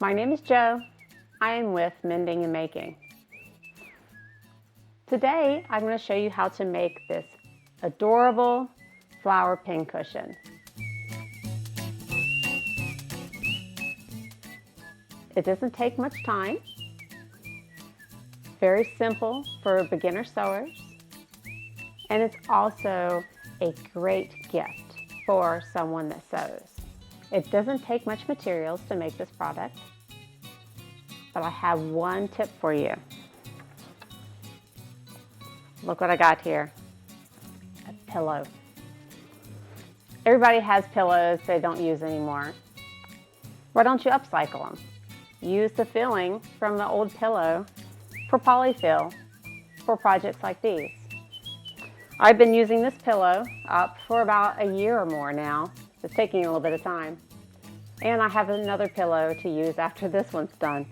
My name is Jo. I am with Mending and Making. Today I'm going to show you how to make this adorable flower pincushion. It doesn't take much time. Very simple for beginner sewers. And it's also a great gift for someone that sews. It doesn't take much materials to make this product, but I have one tip for you. Look what I got here, a pillow. Everybody has pillows they don't use anymore. Why don't you upcycle them? Use the filling from the old pillow for polyfill for projects like these. I've been using this pillow up for about a year or more now. It's taking a little bit of time. And I have another pillow to use after this one's done.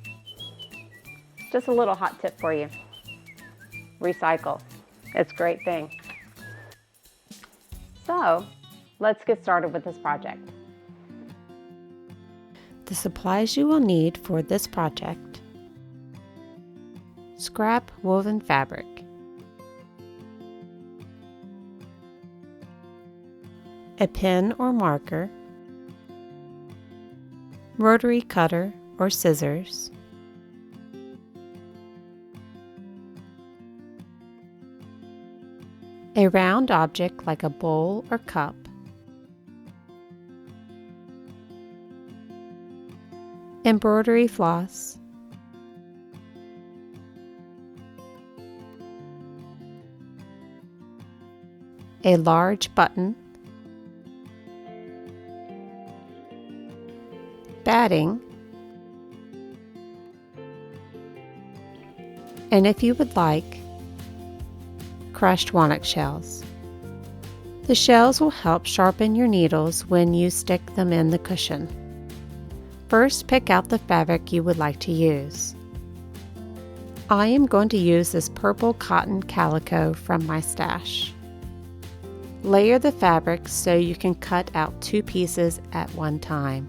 Just a little hot tip for you. Recycle. It's a great thing. So, let's get started with this project. The supplies you will need for this project: scrap woven fabric, a pen or marker, rotary cutter or scissors, a round object like a bowl or cup, embroidery floss, a large button, batting, and if you would like, crushed walnut shells. The shells will help sharpen your needles when you stick them in the cushion. First, pick out the fabric you would like to use. I am going to use this purple cotton calico from my stash. Layer the fabric so you can cut out 2 pieces at one time.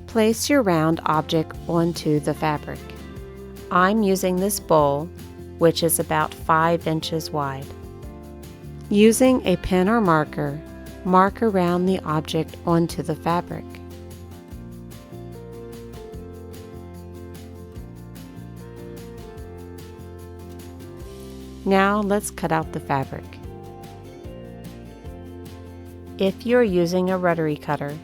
Place your round object onto the fabric. I'm using this bowl, which is about 5 inches wide. Using a pen or marker, mark around the object onto the fabric. Now let's cut out the fabric. If you're using a rotary cutter,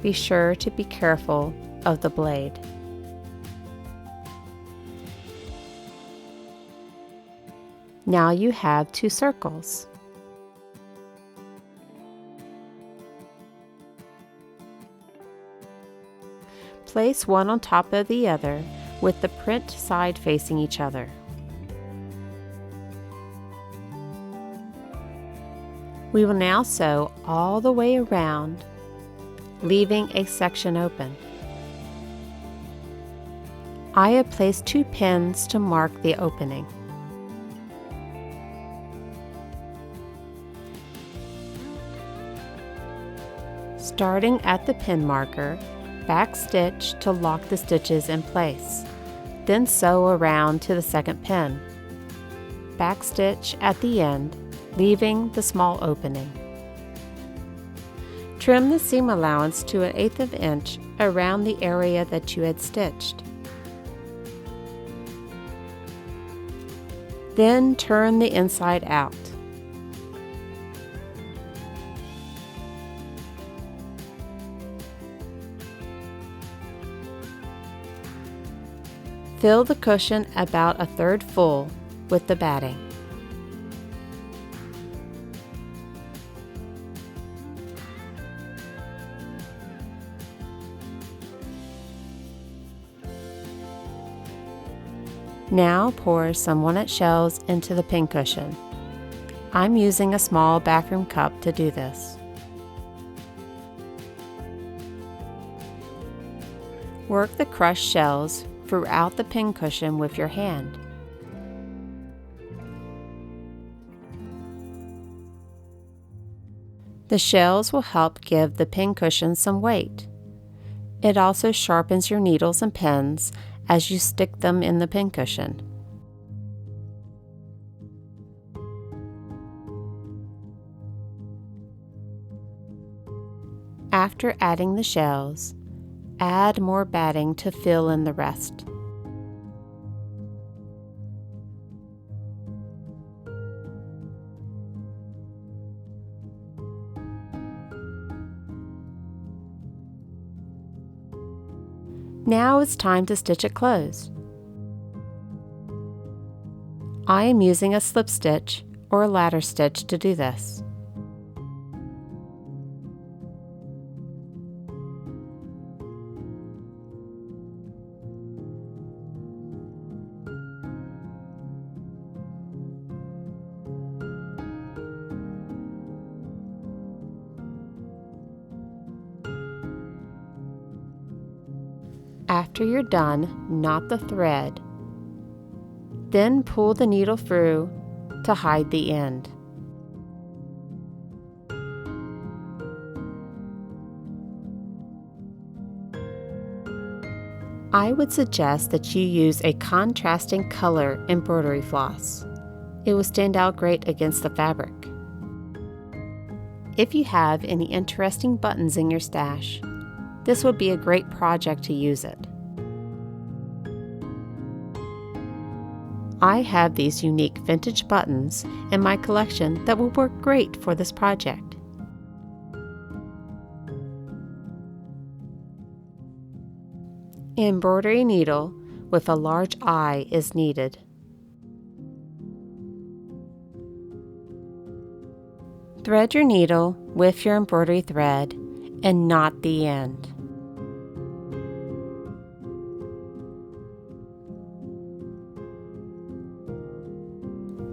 be sure to be careful of the blade. Now you have 2 circles. Place one on top of the other with the print side facing each other. We will now sew all the way around, leaving a section open. I have placed 2 pins to mark the opening. Starting at the pin marker, backstitch to lock the stitches in place. Then sew around to the second pin. Backstitch at the end, leaving the small opening. Trim the seam allowance to 1/8 of an inch around the area that you had stitched. Then turn the inside out. Fill the cushion about 1/3 full with the batting. Now pour some walnut shells into the pincushion. I'm using a small bathroom cup to do this. Work the crushed shells throughout the pincushion with your hand. The shells will help give the pincushion some weight. It also sharpens your needles and pins as you stick them in the pincushion. After adding the shells, add more batting to fill in the rest. Now it's time to stitch it closed. I am using a slip stitch or a ladder stitch to do this. After you're done, knot the thread. Then pull the needle through to hide the end. I would suggest that you use a contrasting color embroidery floss. It will stand out great against the fabric. If you have any interesting buttons in your stash, this would be a great project to use it. I have these unique vintage buttons in my collection that will work great for this project. Embroidery needle with a large eye is needed. Thread your needle with your embroidery thread and knot the end.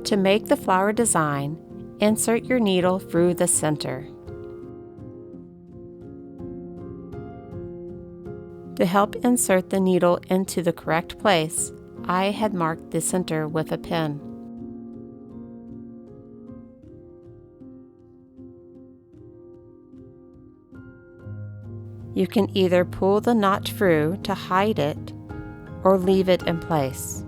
To make the flower design, insert your needle through the center. To help insert the needle into the correct place, I had marked the center with a pin. You can either pull the knot through to hide it or leave it in place.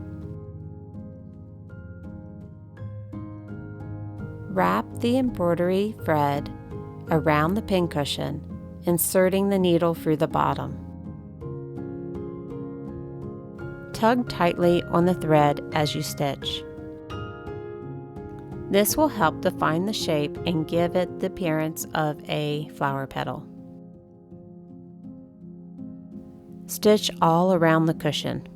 Wrap the embroidery thread around the pincushion, inserting the needle through the bottom. Tug tightly on the thread as you stitch. This will help define the shape and give it the appearance of a flower petal. Stitch all around the cushion.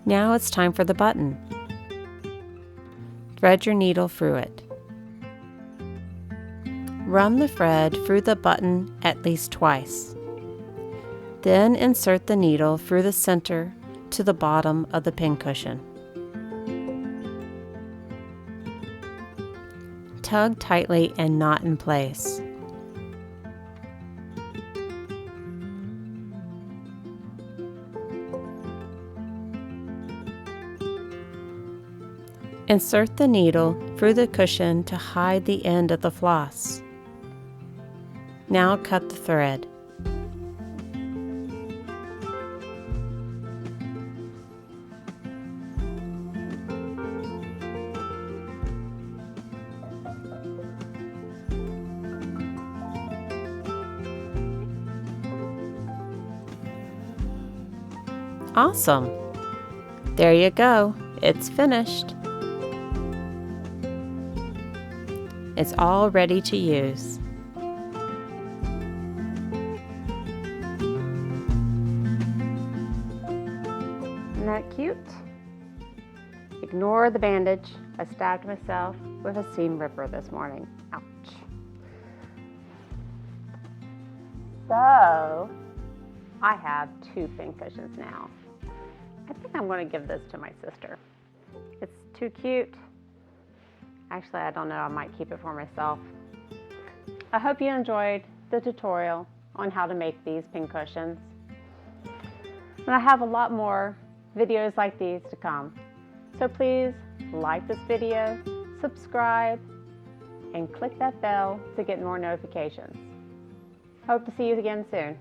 Now it's time for the button. Thread your needle through it. Run the thread through the button at least twice. Then insert the needle through the center to the bottom of the pincushion. Tug tightly and knot in place. Insert the needle through the cushion to hide the end of the floss. Now cut the thread. Awesome! There you go, it's finished. It's all ready to use. Isn't that cute? Ignore the bandage. I stabbed myself with a seam ripper this morning. Ouch. So, I have 2 pincushions now. I think I'm going to give this to my sister. It's too cute. Actually, I don't know. I might keep it for myself. I hope you enjoyed the tutorial on how to make these pincushions. And I have a lot more videos like these to come. So please like this video, subscribe, and click that bell to get more notifications. Hope to see you again soon.